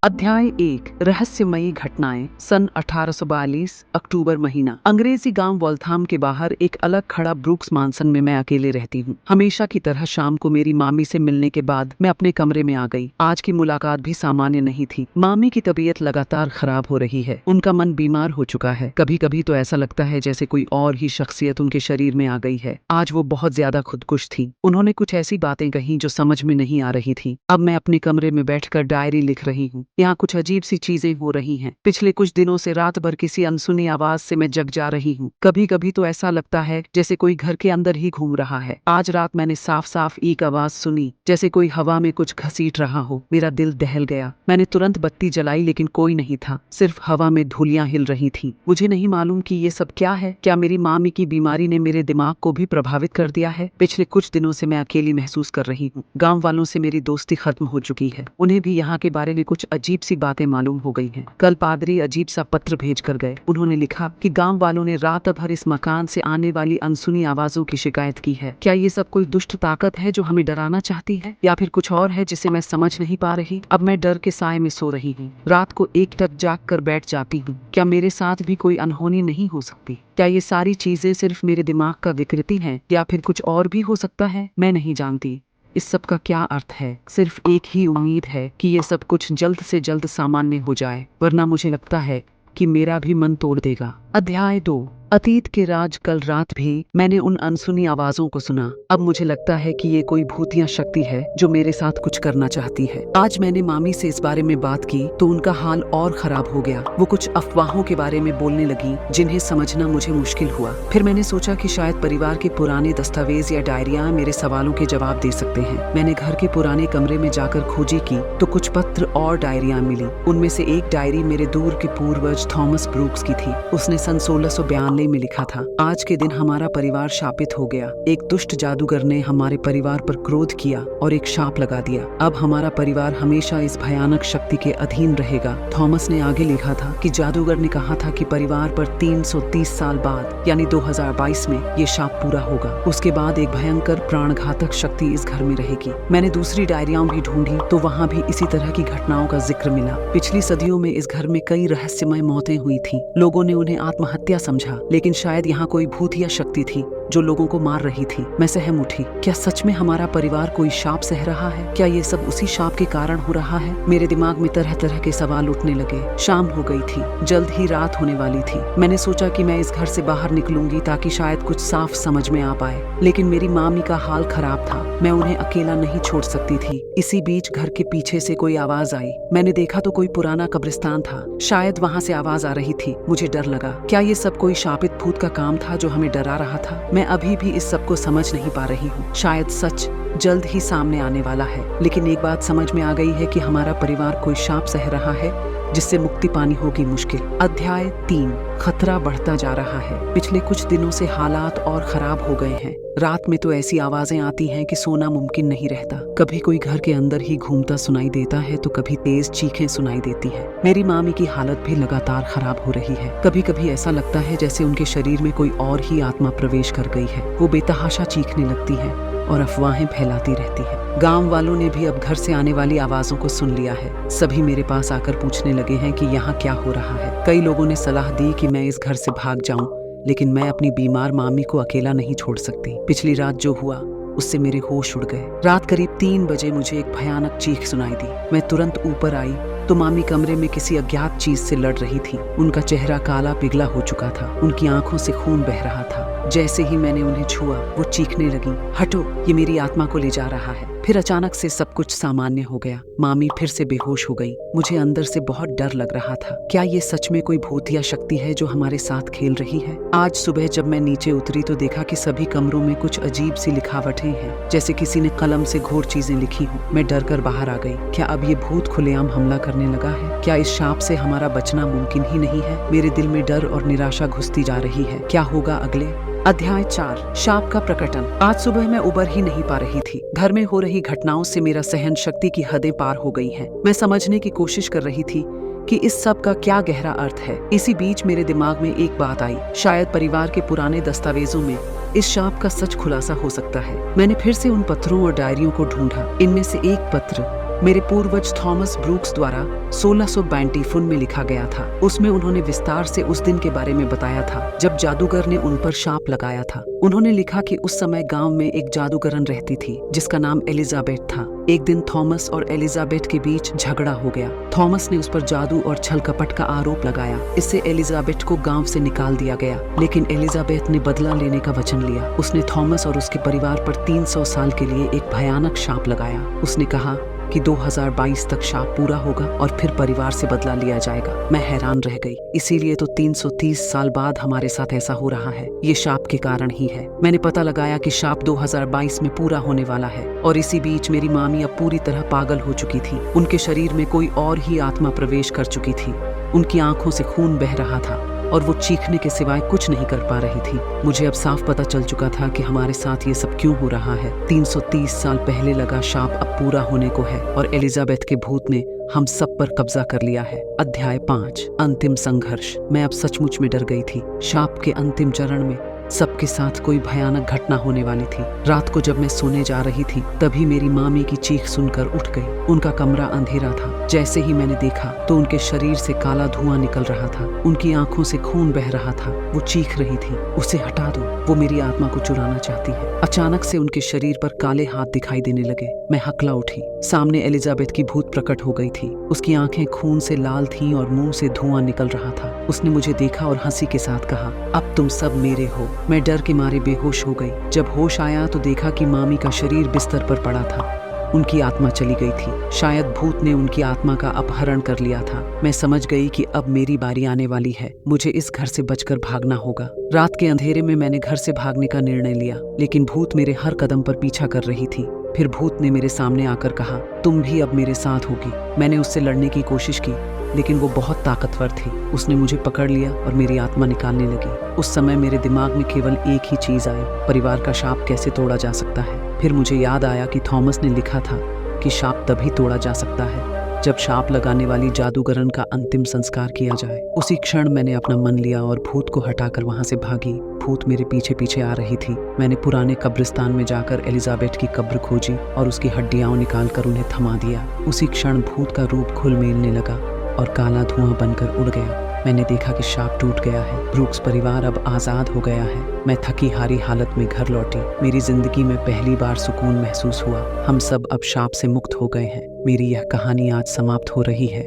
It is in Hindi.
अध्याय 1 रहस्यमयी घटनाएं। सन 1842 अक्टूबर महीना। अंग्रेजी गांव वॉल्थाम के बाहर एक अलग खड़ा ब्रूक्स मानसन में मैं अकेले रहती हूँ। हमेशा की तरह शाम को मेरी मामी से मिलने के बाद मैं अपने कमरे में आ गई। आज की मुलाकात भी सामान्य नहीं थी। मामी की तबीयत लगातार खराब हो रही है। उनका मन बीमार हो चुका है। कभी कभी तो ऐसा लगता है जैसे कोई और ही शख्सियत उनके शरीर में आ गई है। आज वो बहुत ज्यादा खुदकुश थी। उन्होंने कुछ ऐसी बातें कही जो समझ में नहीं आ रही थी। अब मैं अपने कमरे में बैठकर डायरी लिख रही हूँ। यहाँ कुछ अजीब सी चीजें हो रही हैं। पिछले कुछ दिनों से रात भर किसी अनसुनी आवाज से मैं जग जा रही हूँ। कभी कभी तो ऐसा लगता है जैसे कोई घर के अंदर ही घूम रहा है। आज रात मैंने साफ साफ एक आवाज सुनी, जैसे कोई हवा में कुछ घसीट रहा हो। मेरा दिल दहल गया। मैंने तुरंत बत्ती जलाई, लेकिन कोई नहीं था। सिर्फ हवा में धूलियां हिल रही थी। मुझे नहीं मालूम कि ये सब क्या है। क्या मेरी मामी की बीमारी ने मेरे दिमाग को भी प्रभावित कर दिया है? पिछले कुछ दिनों से मैं अकेली महसूस कर रही हूँ। गाँव वालों से मेरी दोस्ती खत्म हो चुकी है। उन्हें भी यहाँ के बारे में कुछ अजीब सी बातें मालूम हो गई हैं। कल पादरी अजीब सा पत्र भेज कर गए। उन्होंने लिखा कि गांव वालों ने रात भर इस मकान से आने वाली अनसुनी आवाजों की शिकायत की है। क्या ये सब कोई दुष्ट ताकत है जो हमें डराना चाहती है, या फिर कुछ और है जिसे मैं समझ नहीं पा रही? अब मैं डर के साए में सो रही हूँ। रात को एकटक जाग कर बैठ जाती हूँ। क्या मेरे साथ भी कोई अनहोनी नहीं हो सकती? क्या ये सारी चीजें सिर्फ मेरे दिमाग का विकृति है, या फिर कुछ और भी हो सकता है? मैं नहीं जानती इस सब का क्या अर्थ है। सिर्फ एक ही उम्मीद है कि ये सब कुछ जल्द से जल्द सामान्य हो जाए, वरना मुझे लगता है कि मेरा भी मन तोड़ देगा। अध्याय 2 अतीत के राज। कल रात भी मैंने उन अनसुनी आवाजों को सुना। अब मुझे लगता है कि ये कोई भूतिया शक्ति है जो मेरे साथ कुछ करना चाहती है। आज मैंने मामी से इस बारे में बात की तो उनका हाल और खराब हो गया। वो कुछ अफवाहों के बारे में बोलने लगी जिन्हें समझना मुझे मुश्किल हुआ। फिर मैंने सोचा कि शायद परिवार के पुराने दस्तावेज या डायरियां मेरे सवालों के जवाब दे सकते हैं। मैंने घर के पुराने कमरे में जाकर खोजी की तो कुछ पत्र और डायरियां मिली। उनमें से एक डायरी मेरे दूर के पूर्वज थॉमस ब्रूक्स की थी। उसने सन 1692 में लिखा था, आज के दिन हमारा परिवार शापित हो गया। एक दुष्ट जादूगर ने हमारे परिवार पर क्रोध किया और एक शाप लगा दिया। अब हमारा परिवार हमेशा इस भयानक शक्ति के अधीन रहेगा। थॉमस ने आगे लिखा था कि जादूगर ने कहा था कि परिवार पर 330 साल बाद यानी 2022 में ये शाप पूरा होगा। उसके बाद एक भयंकर प्राणघातक शक्ति इस घर में रहेगी। मैंने दूसरी डायरियां भी ढूंढी तो वहाँ भी इसी तरह की घटनाओं का जिक्र मिला। पिछली सदियों में इस घर में कई रहस्यमय मौतें हुई थी। लोगों ने उन्हें आत्महत्या समझा, लेकिन शायद यहाँ कोई भूतिया शक्ति थी जो लोगों को मार रही थी। मैं सहम उठी। क्या सच में हमारा परिवार कोई शाप सह रहा है? क्या ये सब उसी शाप के कारण हो रहा है? मेरे दिमाग में तरह तरह के सवाल उठने लगे। शाम हो गई थी, जल्द ही रात होने वाली थी। मैंने सोचा कि मैं इस घर से बाहर निकलूंगी ताकि शायद कुछ साफ समझ में आ पाए, लेकिन मेरी मामी का हाल खराब था। मैं उन्हें अकेला नहीं छोड़ सकती थी। इसी बीच घर के पीछे से कोई आवाज आई। मैंने देखा तो कोई पुराना कब्रिस्तान था। शायद वहाँ से आवाज आ रही थी। मुझे डर लगा। क्या ये सब कोई शापित भूत का काम था जो हमें डरा रहा था? मैं अभी भी इस सब को समझ नहीं पा रही हूँ। शायद सच जल्द ही सामने आने वाला है, लेकिन एक बात समझ में आ गई है कि हमारा परिवार कोई शाप सह रहा है जिससे मुक्ति पानी होगी मुश्किल। अध्याय 3 खतरा बढ़ता जा रहा है। पिछले कुछ दिनों से हालात और खराब हो गए हैं। रात में तो ऐसी आवाजें आती हैं कि सोना मुमकिन नहीं रहता। कभी कोई घर के अंदर ही घूमता सुनाई देता है तो कभी तेज चीखें सुनाई देती हैं। मेरी मामी की हालत भी लगातार खराब हो रही है। कभी कभी ऐसा लगता है जैसे उनके शरीर में कोई और ही आत्मा प्रवेश कर गई है। वो बेतहाशा चीखने लगती है और अफवाहें फैलाती रहती है। गांव वालों ने भी अब घर से आने वाली आवाजों को सुन लिया है। सभी मेरे पास आकर पूछने लगे हैं कि यहाँ क्या हो रहा है। कई लोगों ने सलाह दी कि मैं इस घर से भाग जाऊं, लेकिन मैं अपनी बीमार मामी को अकेला नहीं छोड़ सकती। पिछली रात जो हुआ उससे मेरे होश उड़ गए। रात करीब 3 बजे मुझे एक भयानक चीख सुनाई दी। मैं तुरंत ऊपर आई तो मामी कमरे में किसी अज्ञात चीज से लड़ रही थी। उनका चेहरा काला पिघला हो चुका था। उनकी आंखों से खून बह रहा था। जैसे ही मैंने उन्हें छुआ वो चीखने लगी, हटो, ये मेरी आत्मा को ले जा रहा है। फिर अचानक से सब कुछ सामान्य हो गया। मामी फिर से बेहोश हो गई। मुझे अंदर से बहुत डर लग रहा था। क्या ये सच में कोई भूतिया शक्ति है जो हमारे साथ खेल रही है? आज सुबह जब मैं नीचे उतरी तो देखा कि सभी कमरों में कुछ अजीब सी लिखावटें हैं, जैसे किसी ने कलम से घोर चीजें लिखी हों। मैं डर कर बाहर आ गई। क्या अब ये भूत खुलेआम हमला करने लगा है? क्या इस शाप से हमारा बचना मुमकिन ही नहीं है? मेरे दिल में डर और निराशा घुसती जा रही है। क्या होगा अगले? अध्याय 4 शाप का प्रकटन। आज सुबह मैं उबर ही नहीं पा रही थी। घर में हो रही घटनाओं से मेरा सहन शक्ति की हदें पार हो गई हैं। मैं समझने की कोशिश कर रही थी कि इस सब का क्या गहरा अर्थ है। इसी बीच मेरे दिमाग में एक बात आई। शायद परिवार के पुराने दस्तावेजों में इस शाप का सच खुलासा हो सकता है। मैंने फिर से उन पत्रों और डायरियों को ढूंढा। इनमें से एक पत्र मेरे पूर्वज थॉमस ब्रूक्स द्वारा 1692 में लिखा गया था। उसमें उन्होंने विस्तार से उस दिन के बारे में बताया था जब जादूगर ने उन पर शाप लगाया था। उन्होंने लिखा कि उस समय गांव में एक जादूगरन रहती थी जिसका नाम एलिजाबेथ था। एक दिन थॉमस और एलिजाबेथ के बीच झगड़ा हो गया। थॉमस ने उस पर जादू और छल कपट का आरोप लगाया। इससे एलिजाबेथ को गांव से निकाल दिया गया, लेकिन एलिजाबेथ ने बदला लेने का वचन लिया। उसने थॉमस और उसके परिवार पर 300 साल के लिए एक भयानक शाप लगाया। उसने कहा कि 2022 तक शाप पूरा होगा और फिर परिवार से बदला लिया जाएगा। मैं हैरान रह गई। इसीलिए तो 330 साल बाद हमारे साथ ऐसा हो रहा है। ये शाप के कारण ही है। मैंने पता लगाया कि शाप 2022 में पूरा होने वाला है और इसी बीच मेरी मामी अब पूरी तरह पागल हो चुकी थी। उनके शरीर में कोई और ही आत्मा प्रवेश कर चुकी थी। उनकी आंखों से खून बह रहा था और वो चीखने के सिवाय कुछ नहीं कर पा रही थी। मुझे अब साफ पता चल चुका था कि हमारे साथ ये सब क्यों हो रहा है। 330 साल पहले लगा शाप अब पूरा होने को है और एलिजाबेथ के भूत ने हम सब पर कब्जा कर लिया है। अध्याय 5, अंतिम संघर्ष। मैं अब सचमुच में डर गई थी। शाप के अंतिम चरण में सबके साथ कोई भयानक घटना होने वाली थी। रात को जब मैं सोने जा रही थी तभी मेरी मामी की चीख सुनकर उठ गई। उनका कमरा अंधेरा था। जैसे ही मैंने देखा तो उनके शरीर से काला धुआं निकल रहा था। उनकी आंखों से खून बह रहा था। वो चीख रही थी, उसे हटा दो, वो मेरी आत्मा को चुराना चाहती है। अचानक से उनके शरीर पर काले हाथ दिखाई देने लगे। मैं हकला उठी। सामने एलिजाबेथ की भूत प्रकट हो गई थी। उसकी आंखें खून से लाल थीं और मुंह से धुआं निकल रहा था। उसने मुझे देखा और हंसी के साथ कहा, अब तुम सब मेरे हो। मैं डर के मारे बेहोश हो गई। जब होश आया तो देखा कि मामी का शरीर बिस्तर पर पड़ा था। उनकी आत्मा चली गई थी। शायद भूत ने उनकी आत्मा का अपहरण कर लिया था। मैं समझ गई कि अब मेरी बारी आने वाली है। मुझे इस घर से बचकर भागना होगा। रात के अंधेरे में मैंने घर से भागने का निर्णय लिया, लेकिन भूत मेरे हर कदम पर पीछा कर रही थी। फिर भूत ने मेरे सामने आकर कहा, तुम भी अब मेरे साथ होगी। मैंने उससे लड़ने की कोशिश की, लेकिन वो बहुत ताकतवर थी। उसने मुझे पकड़ लिया और मेरी आत्मा निकालने लगी। उस समय मेरे दिमाग में केवल एक ही चीज आई, परिवार का शाप कैसे तोड़ा जा सकता है। फिर मुझे याद आया कि थॉमस ने लिखा था कि शाप तभी तोड़ा जा सकता है जब शाप लगाने वाली जादूगरन का अंतिम संस्कार किया जाए। उसी क्षण मैंने अपना मन लिया और भूत को हटाकर वहां से भागी। भूत मेरे पीछे पीछे आ रही थी। मैंने पुराने कब्रिस्तान में जाकर एलिजाबेथ की कब्र खोजी और उसकी हड्डियां निकालकर उन्हें थमा दिया। उसी क्षण भूत का रूप घुल मिलने लगा और काला धुआं बनकर उड़ गया। मैंने देखा कि शाप टूट गया है। ब्रूक्स परिवार अब आजाद हो गया है। मैं थकी हारी हालत में घर लौटी। मेरी जिंदगी में पहली बार सुकून महसूस हुआ। हम सब अब शाप से मुक्त हो गए हैं। मेरी यह कहानी आज समाप्त हो रही है।